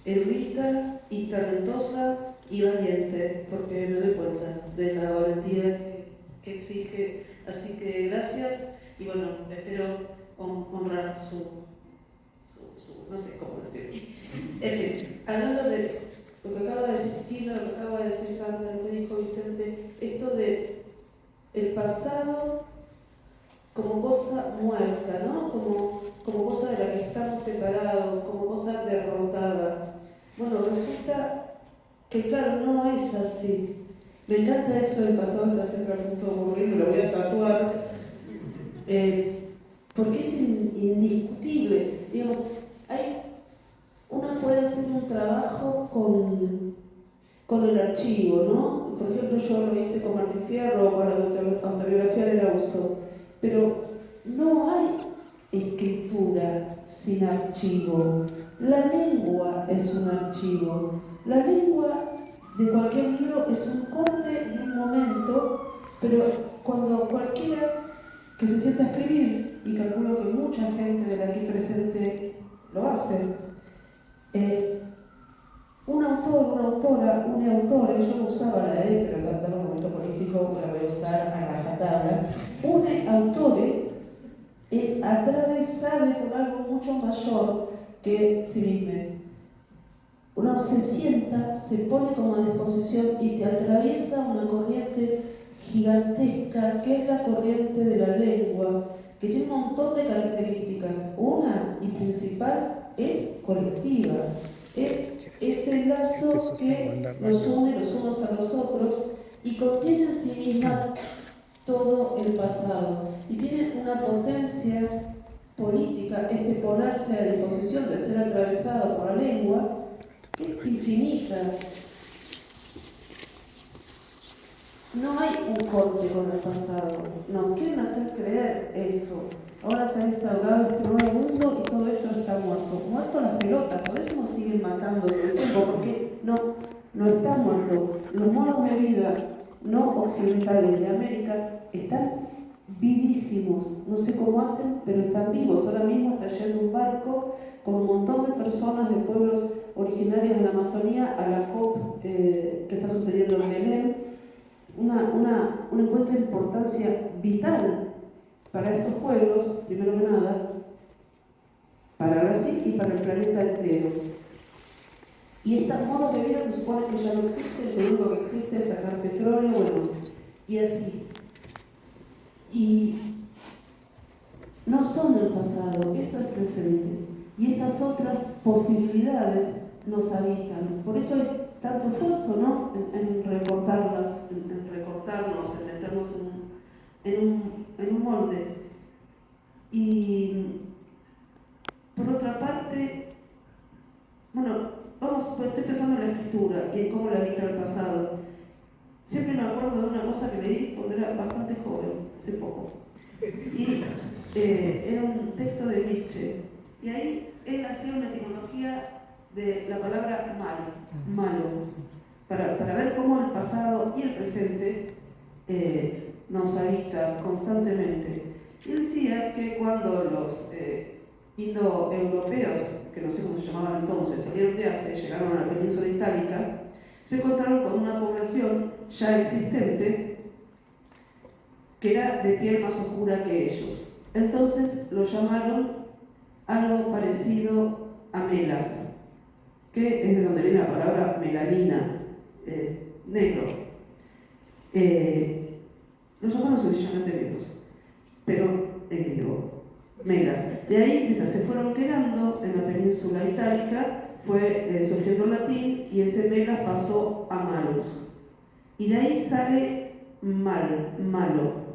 erudita y talentosa y valiente, porque me doy cuenta de la valentía que exige. Así que gracias y bueno, espero honrar su no sé cómo decirlo. En fin, hablando de lo que acaba de decir Tina, lo que acaba de decir Sandra, lo que dijo Vicente, esto de el pasado como cosa muerta, ¿no? Como cosa de la que estamos separados, como cosa derrotada. Bueno, resulta que claro, no es así. Me encanta eso del pasado, está siempre a punto de morir, me lo voy a tatuar, porque es indiscutible. Digamos, uno puede hacer un trabajo con el archivo, ¿no? Por ejemplo, yo lo hice con Martín Fierro o con la autobiografía de Lauso, pero no hay escritura sin archivo. La lengua es un archivo. La lengua de cualquier libro es un corte de un momento, pero cuando cualquiera que se sienta a escribir, y calculo que mucha gente de la aquí presente lo hace, un autor, una autora, un autor, yo no usaba la E, pero dado un momento político la voy a usar a rajatabla, un autor es atravesado por algo mucho mayor que sí mismo. Uno se sienta, se pone como a disposición y te atraviesa una corriente gigantesca, que es la corriente de la lengua, que tiene un montón de características. Una y principal es colectiva. Es ese lazo que nos une los unos a los otros y contiene en sí misma todo el pasado. Y tiene una potencia política, este ponerse a disposición de ser atravesado por la lengua, que es infinita. No hay un corte con el pasado. Nos quieren hacer creer eso. Ahora se ha instaurado este nuevo mundo y todo esto está muerto. Muerto las pelotas, por eso nos siguen matando todo el tiempo, porque no está muerto. Los modos de vida no occidentales de América están vivísimos. No sé cómo hacen, pero están vivos. Ahora mismo está yendo un barco con un montón de personas de pueblos originarios de la Amazonía a la COP que está sucediendo en Belén. Un encuentro de importancia vital para estos pueblos, primero que nada, para Brasil y para el planeta entero. Y estos modos de vida se supone que ya no existen, lo único que existe es sacar petróleo, bueno, y así. Y no son el pasado, eso es presente. Y estas otras posibilidades nos habitan. Por eso hay tanto esfuerzo, ¿no? en recortarnos, en meternos en un molde. Y por otra parte, bueno, estoy pensando en la escritura y en cómo la habita el pasado. Siempre me acuerdo de una cosa que leí cuando era bastante joven, hace poco. Y era un texto de Nietzsche. Y ahí él hacía una etimología de la palabra malo, para ver cómo el pasado y el presente nos habita constantemente. Y él decía que cuando los indoeuropeos, que no sé cómo se llamaban entonces, salieron de Asia y llegaron a la península itálica, se encontraron con una población ya existente que era de piel más oscura que ellos. Entonces lo llamaron algo parecido a melas, que es de donde viene la palabra melanina, negro. Lo llamaron sencillamente negros, pero en griego, melas. De ahí, mientras se fueron quedando en la península itálica, fue surgiendo el latín y ese melas pasó a malus. Y de ahí sale malo.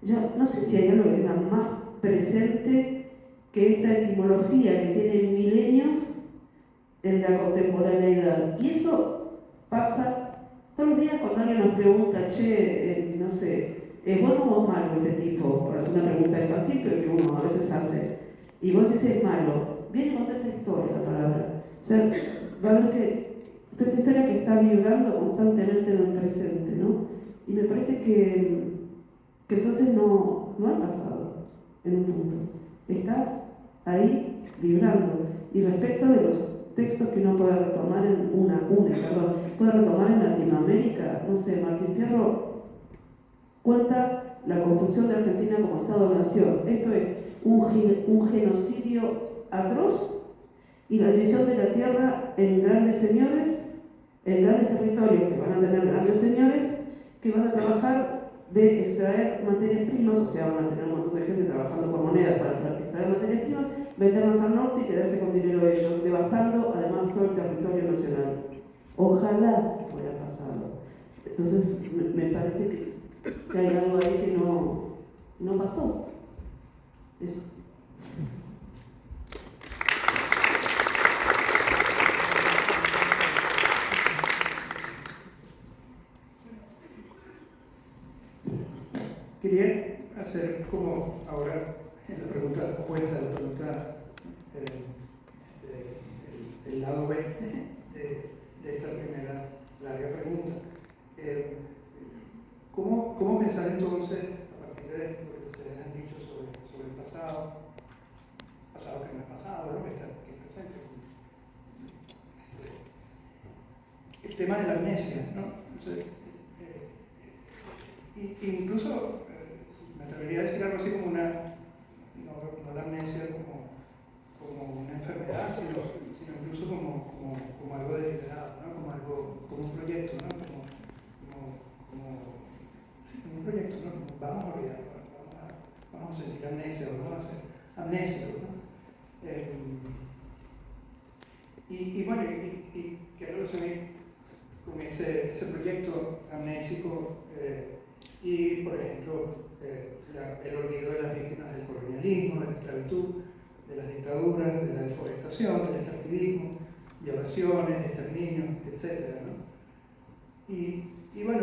Yo no sé si hay algo que tenga más presente que esta etimología que tiene milenios en la contemporaneidad. Y eso pasa todos los días cuando alguien nos pregunta, che, no sé, ¿es bueno o es malo este tipo? Por hacer una pregunta infantil, pero que uno a veces hace. Y vos decís es malo. Viene a contar esta historia la palabra. O sea, va a ver que toda esta historia que está vibrando constantemente en el presente, ¿no? Y me parece que entonces no ha pasado en un punto. Está ahí vibrando. Y respecto de los textos que uno puede retomar puede retomar en Latinoamérica, no sé, Martín Fierro cuenta la construcción de Argentina como Estado-Nación. Esto es un genocidio atroz y la división de la tierra en grandes señores, en grandes territorios que van a tener grandes señores que van a trabajar de extraer materias primas, o sea, van a tener un montón de gente trabajando por monedas para extraer materias primas, venderlas al norte y quedarse con dinero ellos, devastando además todo el territorio nacional. Ojalá fuera pasado. Entonces, me parece que hay algo ahí que no pasó. Eso. Quería hacer como ahora en la pregunta opuesta, la pregunta el lado B de esta primera larga pregunta. ¿Cómo pensar entonces, a partir de lo que ustedes han dicho sobre el pasado que no es pasado, ¿no? que es presente? El tema de la amnesia, ¿no? Entonces, incluso me atrevería a decir algo así como no la amnesia como una enfermedad, sino incluso como algo deliberado, ¿no? como un proyecto, ¿no? como un proyecto, ¿no? Como vamos a olvidar, vamos a sentir amnesia, vamos a ser amnésicos, ¿no? Bueno, qué relación hay con ese proyecto amnésico y, por ejemplo, el olvido de las víctimas del colonialismo, de la esclavitud, de las dictaduras, de la deforestación, del extractivismo, violaciones, exterminios, etc., ¿no? Y bueno,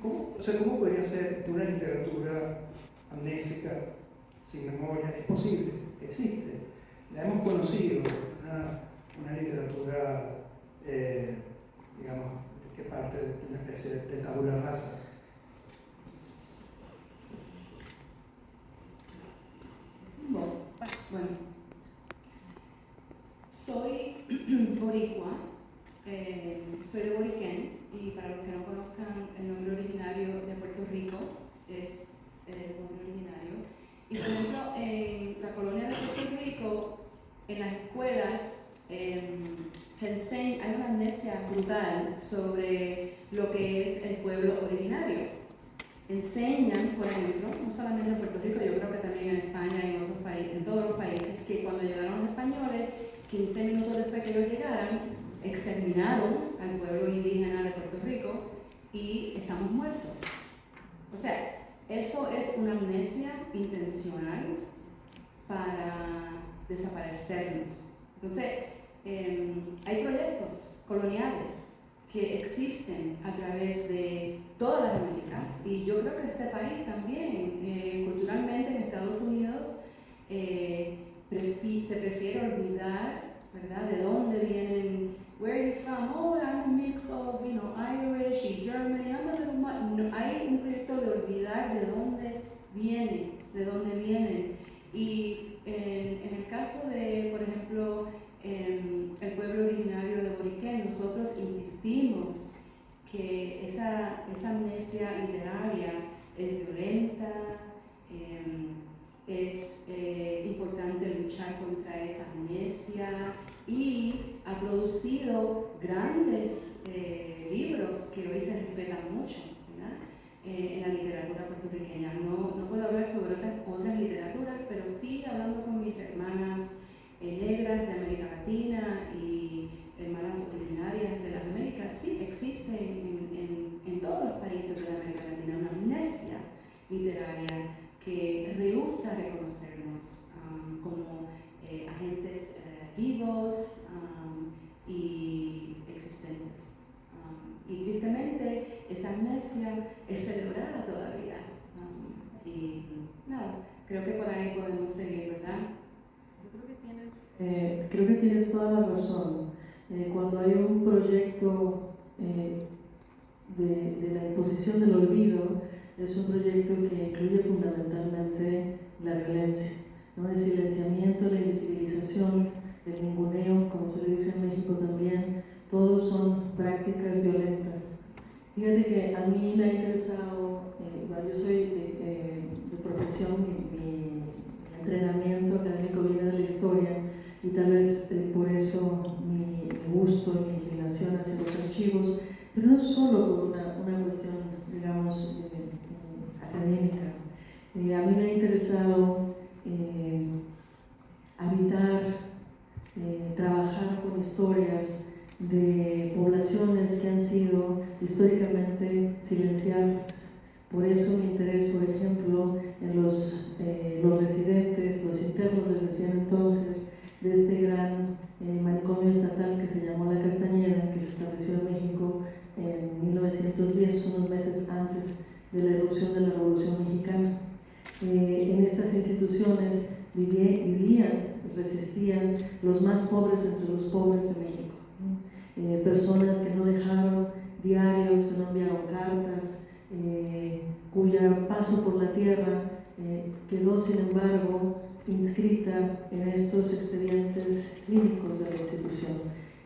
¿cómo podría ser una literatura amnésica sin memoria? Es posible, existe. La hemos conocido, una literatura, digamos, que parte de una especie de tabula rasa. Bueno, soy boricua, soy de Boriquén, y para los que no conozcan, el nombre originario de Puerto Rico es el nombre originario. Y por ejemplo, en la colonia de Puerto Rico, en las escuelas se enseña, hay una amnesia brutal sobre lo que es el pueblo originario. Enseñan, por ejemplo, no solamente en Puerto Rico, yo creo que también en España y en otros países, en todos los países, que cuando llegaron los españoles, 15 minutos después que ellos llegaran, exterminaron al pueblo indígena de Puerto Rico y estamos muertos. O sea, eso es una amnesia intencional para desaparecernos. Entonces, hay proyectos coloniales que existen a través de todas las Américas, y yo creo que este país también, culturalmente en Estados Unidos, se prefiere olvidar, ¿verdad?, de dónde vienen, where are you from? Oh, I'm a mix of, Irish y Germany. No, hay un proyecto de olvidar de dónde vienen. Y en el caso de, por ejemplo, el pueblo originario de Boriquén, nosotros insistimos que esa amnesia literaria es violenta, es importante luchar contra esa amnesia, y ha producido grandes libros que hoy se respetan mucho, ¿verdad? En la literatura puertorriqueña. No puedo hablar sobre otras literaturas, pero sí, hablando con mis hermanas negras de América Latina y hermanas originarias de las Américas, sí existe en todos los países de la América Latina una amnesia literaria que rehúsa reconocernos como agentes vivos y existentes. Y tristemente esa amnesia es celebrada todavía. Y nada, creo que por ahí podemos seguir, ¿verdad? Creo que tienes toda la razón. Cuando hay un proyecto de la imposición del olvido, es un proyecto que incluye fundamentalmente la violencia, ¿no? El silenciamiento, la invisibilización, el ninguneo, como se le dice en México también, todos son prácticas violentas. Fíjate que a mí me ha interesado, bueno, yo soy de profesión, mi entrenamiento académico viene de la historia y tal vez por eso mi gusto y mi inclinación hacia los archivos, pero no solo por una cuestión, digamos, académica. A mí me ha interesado habitar, trabajar con historias de poblaciones que han sido históricamente silenciadas. Por eso mi interés, por ejemplo, en los residentes, los internos, les decían entonces, de este gran manicomio estatal que se llamó La Castañeda, que se estableció en México en 1910, unos meses antes de la irrupción de la Revolución Mexicana. En estas instituciones vivían, resistían los más pobres entre los pobres de México. Personas que no dejaron diarios, que no enviaron cartas, cuyo paso por la tierra quedó, sin embargo, inscrita en estos expedientes clínicos de la institución.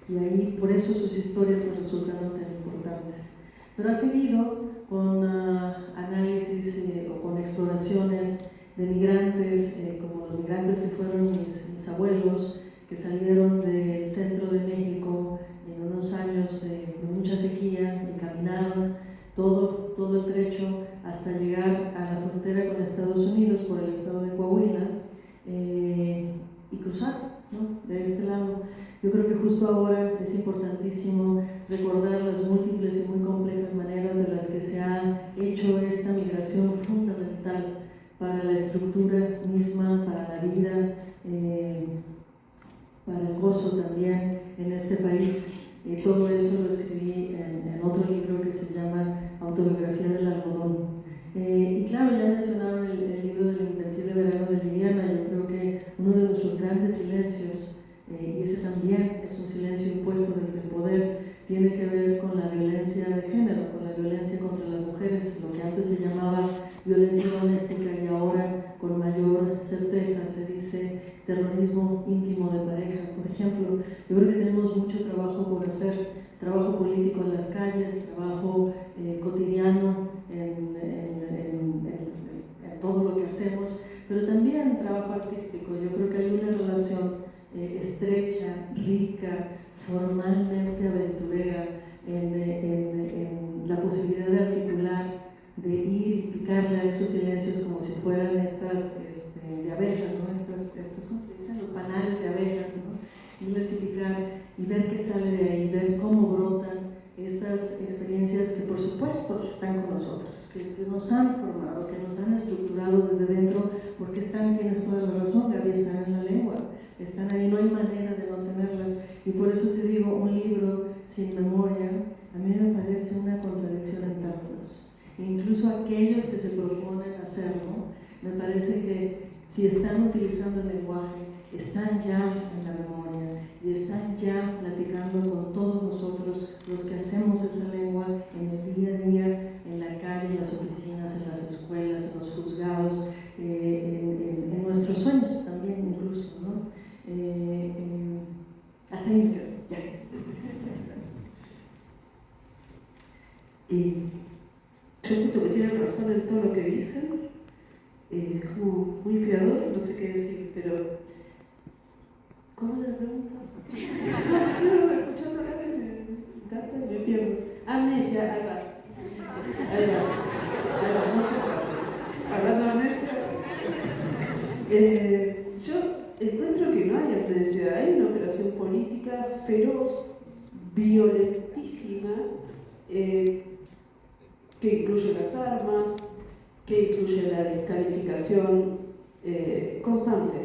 Y ahí, por eso sus historias me resultaron tan importantes. Pero ha seguido con análisis o con exploraciones de migrantes, como los migrantes que fueron mis abuelos, que salieron del centro de México en unos años de mucha sequía y caminaron todo el trecho hasta llegar a la frontera con Estados Unidos por el estado de Coahuila y cruzar, ¿no?, de este lado. Yo creo que justo ahora es importantísimo recordar las múltiples y muy complejas maneras de las que se ha hecho esta migración fundamental para la estructura misma, para la vida, para el gozo también en este país. Todo eso lo escribí en otro libro que se llama Autobiografía del Algodón. Y claro, ya mencionaron el libro del Invencible Verano de Liliana. Yo creo que uno de nuestros grandes silencios, y ese también es un silencio impuesto desde el poder, tiene que ver con la violencia de género, con la violencia contra las mujeres, lo que antes se llamaba violencia doméstica y ahora con mayor certeza se dice terrorismo íntimo de pareja. Por ejemplo, yo creo que tenemos mucho trabajo por hacer, trabajo político en las calles, trabajo cotidiano en todo lo que hacemos, pero también trabajo artístico. Yo creo que hay una relación estrecha, rica, formalmente aventurera en la posibilidad de articular, de ir y picarle a esos silencios como si fueran estas de abejas, ¿no? Estos, ¿cómo se dicen? Los panales de abejas, ¿no? Irles y picar y ver qué sale de ahí, ver cómo brotan estas experiencias que por supuesto están con nosotros, que nos han formado, que nos han estructurado desde dentro, porque están, tienes toda la razón, Gaby, están en la lengua, están ahí, no hay manera de no tenerlas. Y por eso te digo, un libro sin memoria a mí me parece una contradicción en términos. E incluso aquellos que se proponen hacerlo, me parece que si están utilizando el lenguaje, están ya en la memoria y están ya platicando con todos nosotros los que hacemos esa lengua en el día a día, en la calle, en las oficinas, en las escuelas, en los juzgados, en nuestros sueños también incluso, ¿no? Hasta ahí me quedo, ya. Yo creo que tienen razón en todo lo que dicen, como muy inspirador, no sé qué decir, pero ¿cómo era la pregunta? No, me quedo escuchando a veces, me encanta, yo pierdo. Amnesia, ahí va, muchas gracias. Hablando de amnesia, yo encuentro que no hay amnesia, hay una operación política feroz, violentísima, que incluye las armas, que incluye la descalificación constante.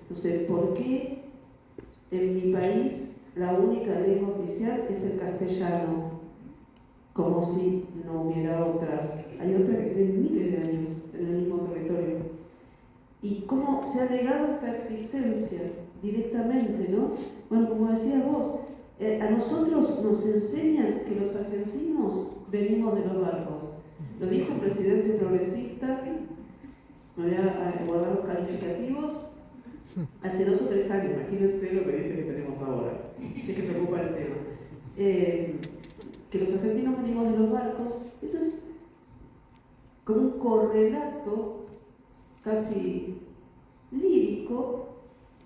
No sé, ¿por qué en mi país la única lengua oficial es el castellano? Como si no hubiera otras. Hay otras que tienen miles de años en el mismo territorio. Y cómo se ha negado esta existencia directamente, ¿no? Bueno, como decías vos, a nosotros nos enseñan que los argentinos venimos de los barcos. Lo dijo un presidente progresista, me voy a guardar los calificativos, hace 2 o 3 años, imagínense lo que dice que tenemos ahora, si es que se ocupa el tema, que los argentinos venimos de los barcos, eso es como un correlato casi lírico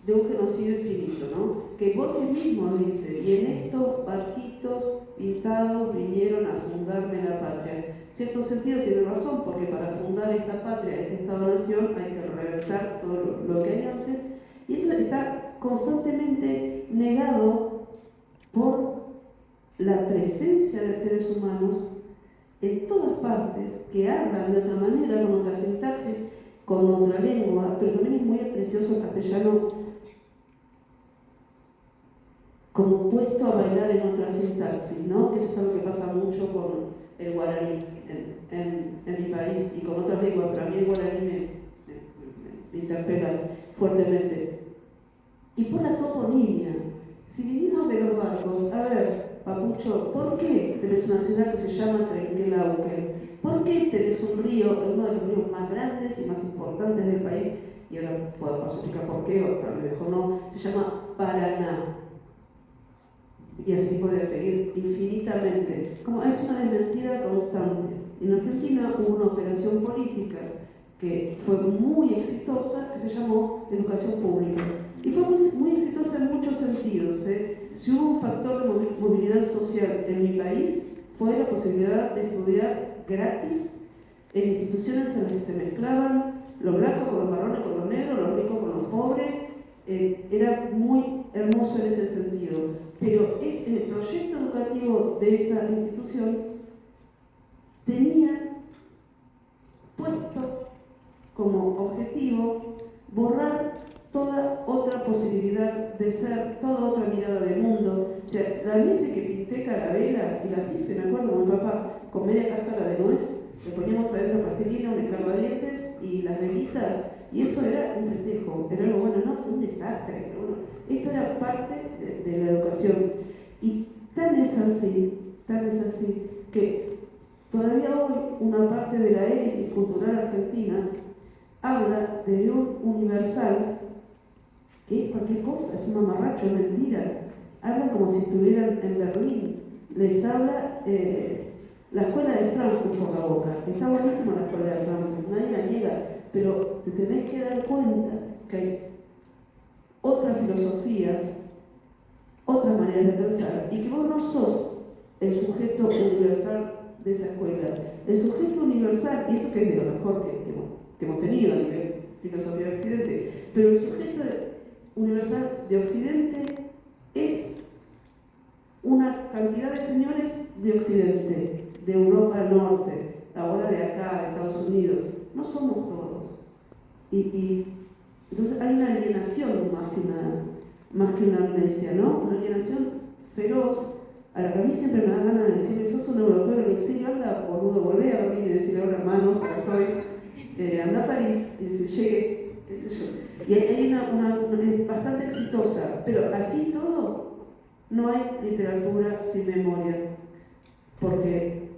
de un genocidio infinito, ¿no? Que Borges mismo dice, y en estos barquitos pintados vinieron a fundarme la patria. En cierto sentido tiene razón, porque para fundar esta patria, este Estado-Nación, hay que reventar todo lo que hay antes, y eso está constantemente negado por la presencia de seres humanos en todas partes, que hablan de otra manera, con otra sintaxis, con otra lengua, pero también es muy precioso el castellano como puesto a bailar en otra sintaxis, ¿no? Que eso es algo que pasa mucho con el guaraní en mi país y con otras lenguas, pero a mí el guaraní me interpela fuertemente. Y por la toponimia, si vinimos de los barcos, a ver, Papucho, ¿por qué tenés una ciudad que se llama Trenquelauquen? ¿Por qué tenés un río, uno de los ríos más grandes y más importantes del país? Y ahora puedo explicar por qué, o tal vez mejor no, se llama Paraná. Y así podría seguir infinitamente. Como es una desmentida constante. En Argentina hubo una operación política que fue muy exitosa, que se llamó educación pública. Y fue muy exitosa en muchos sentidos. Si hubo un factor de movilidad social en mi país, fue la posibilidad de estudiar gratis en instituciones en las que se mezclaban los blancos con los marrones, con los negros, los ricos con los pobres. Era muy hermoso en ese sentido. Pero en el proyecto educativo de esa institución tenía puesto como objetivo borrar toda otra posibilidad de ser, toda otra mirada del mundo. O sea, las veces que pinté carabelas, y las hice, me acuerdo con mi papá, con media cáscara de nuez, le poníamos adentro pastelina, un escarbadientes y las velitas, y eso era un festejo, era algo bueno, no, fue un desastre, pero bueno, esto era parte de la educación. Y tan es así, que todavía hoy una parte de la élite cultural argentina habla de un universal que es cualquier cosa, es un mamarracho, es mentira. Hablan como si estuvieran en Berlín. Les habla la escuela de Frankfurt por la boca, que está buenísima la escuela de Frankfurt, nadie la niega, pero te tenés que dar cuenta que hay otras filosofías, otras maneras de pensar, y que vos no sos el sujeto universal de esa escuela. El sujeto universal, y eso que es de lo mejor que hemos tenido a nivel filosofía de Occidente, pero el sujeto universal de Occidente es una cantidad de señores de Occidente, de Europa del Norte, ahora de acá, de Estados Unidos. No somos todos. Y entonces hay una alienación más que una amnesia, ¿no? Una alienación feroz, a la que a mí siempre me da ganas de decirle, sos un europeo en el exilio, anda, boludo, volvé a Berlín y decirle ahora, hermanos, acá estoy, anda a París y decir, llegué, qué sé yo. Y hay una bastante exitosa, pero así todo, no hay literatura sin memoria, porque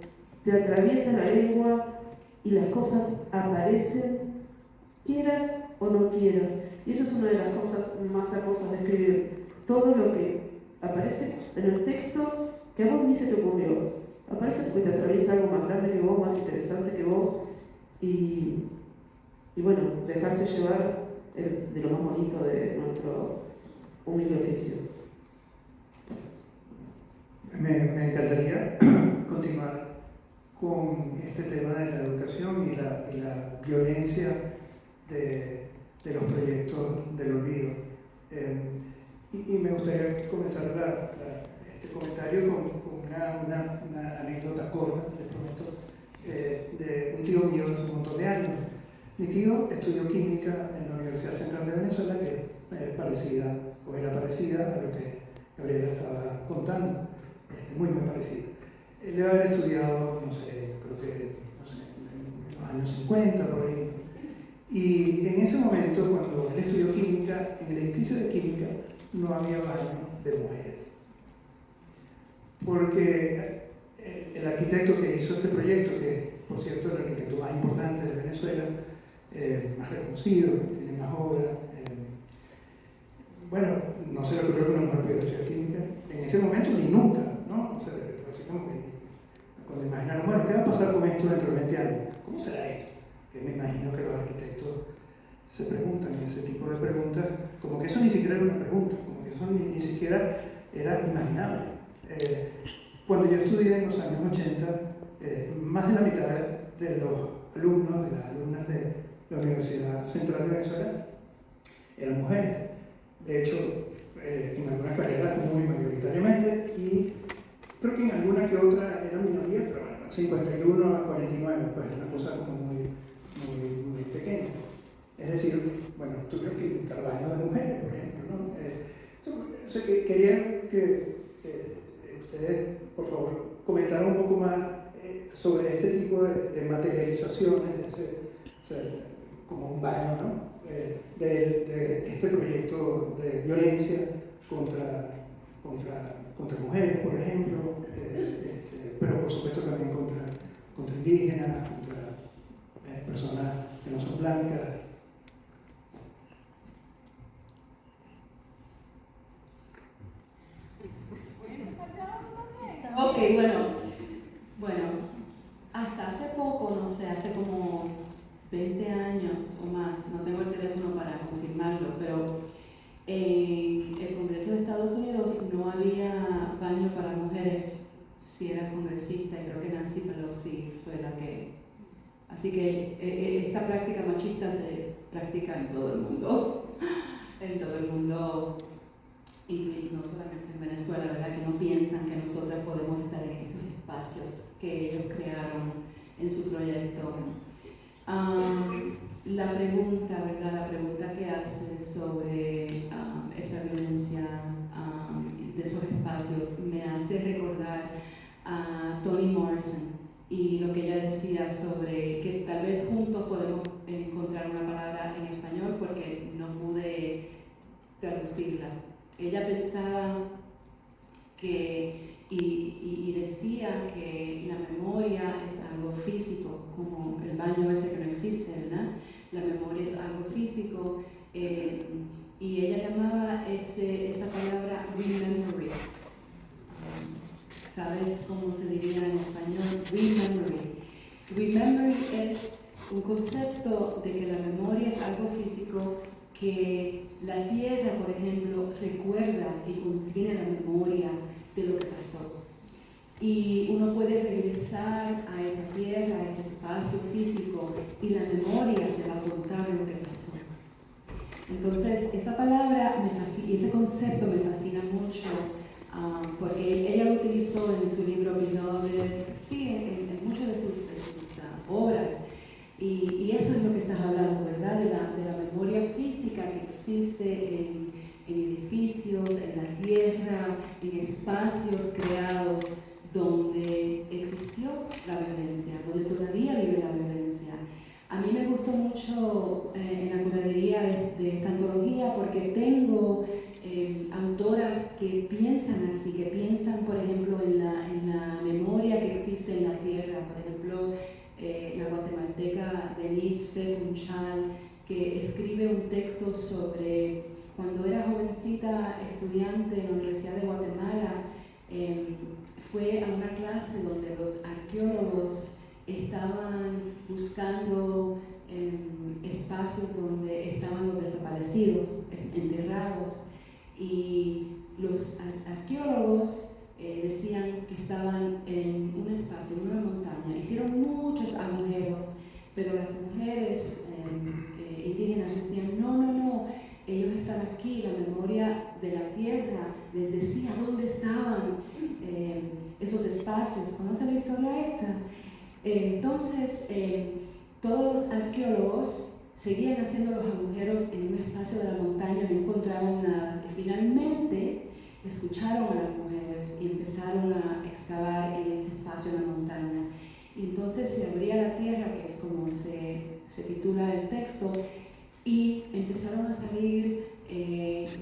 te atraviesa la lengua y las cosas aparecen, quieras o no quieras. Y eso es una de las cosas más hermosas de escribir. Todo lo que aparece en el texto que a vos ni se te ocurrió. Aparece porque te atraviesa algo más grande que vos, más interesante que vos. Y bueno, dejarse llevar de lo más bonito de nuestro humilde oficio. Me encantaría continuar con este tema de la educación y la violencia de los proyectos del olvido. Y me gustaría comenzar este comentario con una anécdota corta, les prometo, de un tío mío hace un montón de años. Mi tío estudió química en la Universidad Central de Venezuela, que es parecida, o era parecida a lo que Gabriela estaba contando, muy parecida. Él debe haber estudiado, no sé, creo que en los años 50, por ahí. Y en ese momento, cuando él estudió química, en el edificio de química no había baño de mujeres. Porque el arquitecto que hizo este proyecto, que por cierto es el arquitecto más importante de Venezuela, más reconocido, que tiene más obras, bueno, no se le ocurrió que una mujer pudiera estudiar química en ese momento ni nunca, ¿no? O sea, así como que cuando imaginaron, bueno, ¿qué va a pasar con esto dentro de 20 años? ¿Cómo será esto? Que me imagino que los arquitectos se preguntan ese tipo de preguntas, como que eso ni siquiera era una pregunta, como que eso ni siquiera era imaginable. Cuando yo estudié en los años 80, más de la mitad de los alumnos, de las alumnas de la Universidad Central de Venezuela, eran mujeres. De hecho, en algunas carreras muy mayoritariamente, y creo que en alguna que otra era minoría, pero bueno, 51 a 49, pues una cosa como muy pequeña. Es decir, bueno, tuvieron que invitar baños de mujeres, por ejemplo, ¿no? O sea, que quería que ustedes, por favor, comentaran un poco más sobre este tipo de materializaciones, o sea, como un baño, ¿no? De este proyecto de violencia contra mujeres, por ejemplo, pero por supuesto también contra indígenas, contra personas que no son blancas. Ok, bueno, hasta hace poco, no sé, hace como 20 años o más, no tengo el teléfono para confirmarlo, pero en el Congreso de Estados Unidos no había baño para mujeres si era congresista, y creo que Nancy Pelosi fue la que... Así que esta práctica machista se practica en todo el mundo, y no solamente en Venezuela, ¿verdad? Que no piensan que nosotras podemos estar en estos espacios que ellos crearon en su proyecto. La pregunta, ¿verdad? La pregunta que hace sobre esa violencia de esos espacios me hace recordar a Toni Morrison y lo que ella decía sobre que tal vez juntos podemos encontrar una palabra en español porque no pude traducirla. Ella pensaba que, y decía que la memoria es algo físico, como el baño ese que no existe, ¿verdad? La memoria es algo físico, y ella llamaba esa palabra rememory. ¿Sabes cómo se diría en español? Rememory. Rememory es un concepto de que la memoria es algo físico, que la tierra, por ejemplo, recuerda y contiene la memoria de lo que pasó. Y uno puede regresar a esa tierra, a ese espacio físico, y la memoria te va a contar lo que pasó. Entonces, esa palabra me fascina, y ese concepto me fascina mucho, porque ella lo utilizó en su libro Beloved, sí, en muchas de sus obras. Y eso es lo que estás hablando, ¿verdad? De la memoria física que existe en edificios, en la tierra, en espacios creados donde existió la violencia, donde todavía vive la violencia. A mí me gustó mucho en la curaduría de esta antología porque tengo autoras que piensan así, que piensan, por ejemplo, en la memoria que existe en la tierra. Por ejemplo, la guatemalteca Denise Fe Funchal, que escribe un texto sobre cuando era jovencita estudiante en la Universidad de Guatemala, fue a una clase donde los arqueólogos estaban buscando espacios donde estaban los desaparecidos, enterrados, y los arqueólogos decían que estaban en un espacio, en una montaña. Hicieron muchos agujeros, pero las mujeres indígenas decían, no, ellos están aquí, la memoria de la tierra les decía dónde estaban esos espacios. ¿Conocen la historia esta? Entonces, todos los arqueólogos seguían haciendo los agujeros en un espacio de la montaña y no encontraban nada. Y finalmente escucharon a las mujeres y empezaron a excavar en este espacio de la montaña. Y entonces se abría la tierra, que es como se titula el texto, y empezaron a salir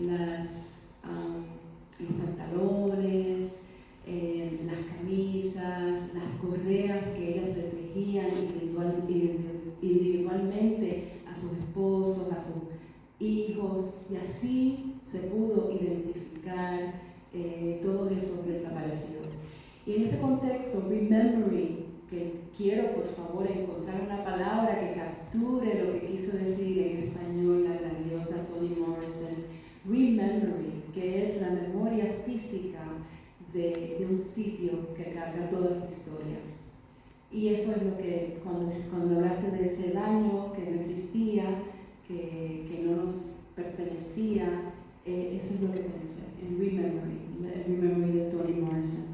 los pantalones, las camisas, las correas que ellas le tejían individualmente a sus esposos, a sus hijos, y así se pudo favor encontrar una palabra que capture lo que quiso decir en español la grandiosa Toni Morrison. Remembering, que es la memoria física de un sitio que carga toda su historia. Y eso es lo que, cuando hablaste de ese daño que no existía, que no nos pertenecía, eso es lo que pensé, en Remembering de Toni Morrison.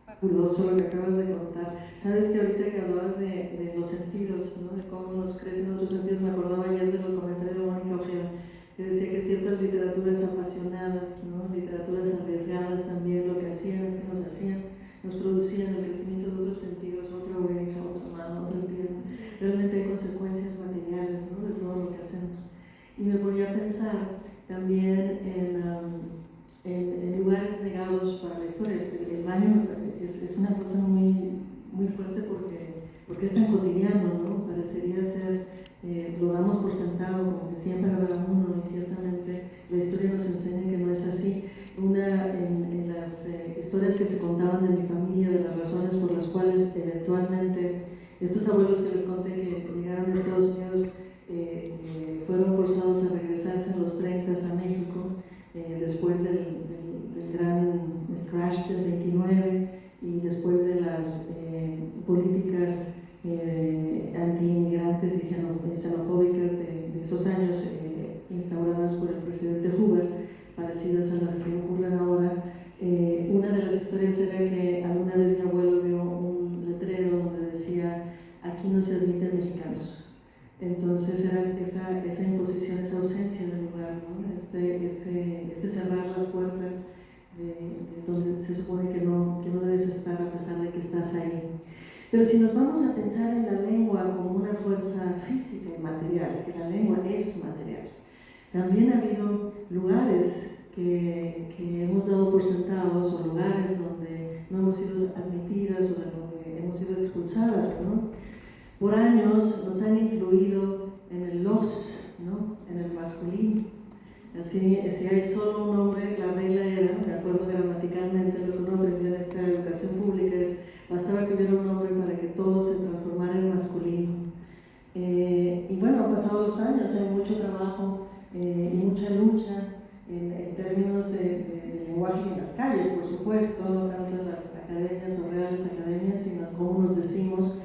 Fabuloso lo que acabas de contar. Sabes que ahorita que hablabas de los sentidos, ¿no? De cómo nos crecen otros sentidos, me acordaba ayer del comentario de Mónica Ojeda, que decía que ciertas literaturas apasionadas, ¿no? Literaturas arriesgadas también, lo que hacían es que nos producían el crecimiento de otros sentidos, otra oreja, otra mano, otra pierna. Realmente hay consecuencias materiales, ¿no? De todo lo que hacemos. Y me ponía a pensar también en lugares negados para la historia. El baño es una cosa muy fuerte porque es tan cotidiano, ¿no? Parecería ser, lo damos por sentado, como que siempre habrá uno, y ciertamente la historia nos enseña que no es así. En las historias que se contaban de mi familia, de las razones por las cuales eventualmente estos abuelos que les conté que llegaron a Estados Unidos fueron forzados a regresarse en los 30 a México, después del crash del 29 y después de las políticas anti-inmigrantes y xenofóbicas de esos años instauradas por el presidente Hoover, parecidas a las que ocurren ahora. Una de las historias era que alguna vez mi abuelo vio un letrero donde decía: aquí no se admiten mexicanos. Entonces era esa imposición, esa ausencia del lugar, ¿no? Este cerrar las puertas de donde se supone que no debes estar a pesar de que estás ahí. Pero si nos vamos a pensar en la lengua como una fuerza física y material, que la lengua es material, también ha habido lugares que hemos dado por sentados, o lugares donde no hemos sido admitidas o donde hemos sido expulsadas, ¿no? Por años nos han incluido en el los, ¿no? En el masculino. Así, si hay solo un hombre, la regla era, me acuerdo gramaticalmente, lo que uno aprendió en esta educación pública es: bastaba que hubiera un hombre para que todo se transformara en masculino. Y bueno, han pasado los años, hay mucho trabajo y mucha lucha en términos de lenguaje en las calles, por supuesto, no tanto en las academias o reales academias, sino en cómo nos decimos.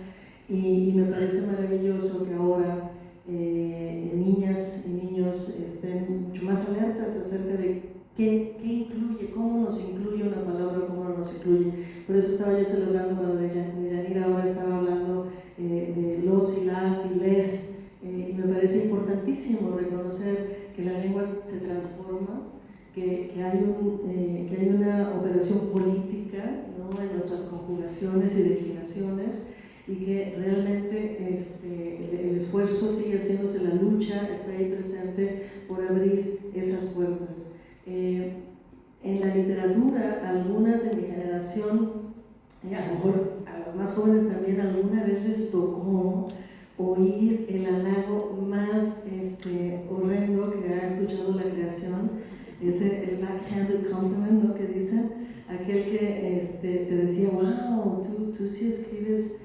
Y me parece maravilloso que ahora niñas y niños estén mucho más alertas acerca de qué incluye, cómo nos incluye una palabra, cómo no nos incluye. Por eso estaba yo celebrando cuando Deyanira ahora estaba hablando de los y las y les. Y me parece importantísimo reconocer que la lengua se transforma, que hay una operación política, ¿no? En nuestras conjugaciones y declinaciones, y que realmente el esfuerzo sigue haciéndose, la lucha está ahí presente por abrir esas puertas. En la literatura, algunas de mi generación, a lo mejor a los más jóvenes también, alguna vez les tocó oír el halago más horrendo que ha escuchado la creación, el backhanded compliment, ¿no? Que dicen, aquel que te decía: wow, tú sí escribes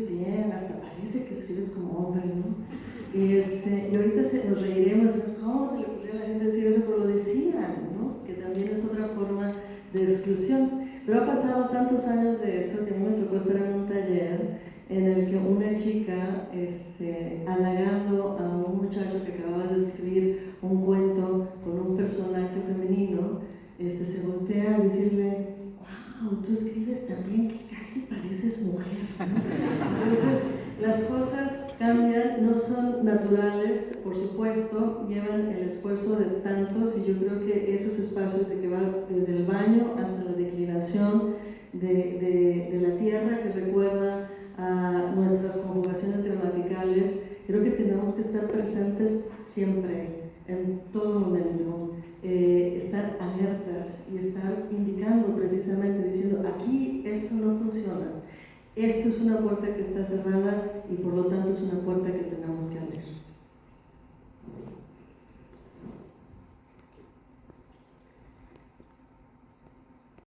bien, hasta parece que escribes como hombre, ¿no? Y ahorita nos reiremos, ¿cómo se le ocurrió a la gente decir eso? Pero lo decían, ¿no? Que también es otra forma de exclusión. Pero ha pasado tantos años de eso que a mí me tocó estar en un taller en el que una chica, halagando a un muchacho que acababa de escribir un cuento con un personaje femenino, se voltea a decirle: wow, tú escribes también, que casi pareces mujer, ¿no? Entonces, las cosas cambian, no son naturales, por supuesto, llevan el esfuerzo de tantos, y yo creo que esos espacios de que va desde el baño hasta la declinación de la tierra que recuerda a nuestras conjugaciones gramaticales, creo que tenemos que estar presentes siempre, en todo momento, estar alertas y estar indicando precisamente, diciendo: aquí esto no funciona, esto es una puerta que está cerrada y por lo tanto es una puerta que tenemos que abrir.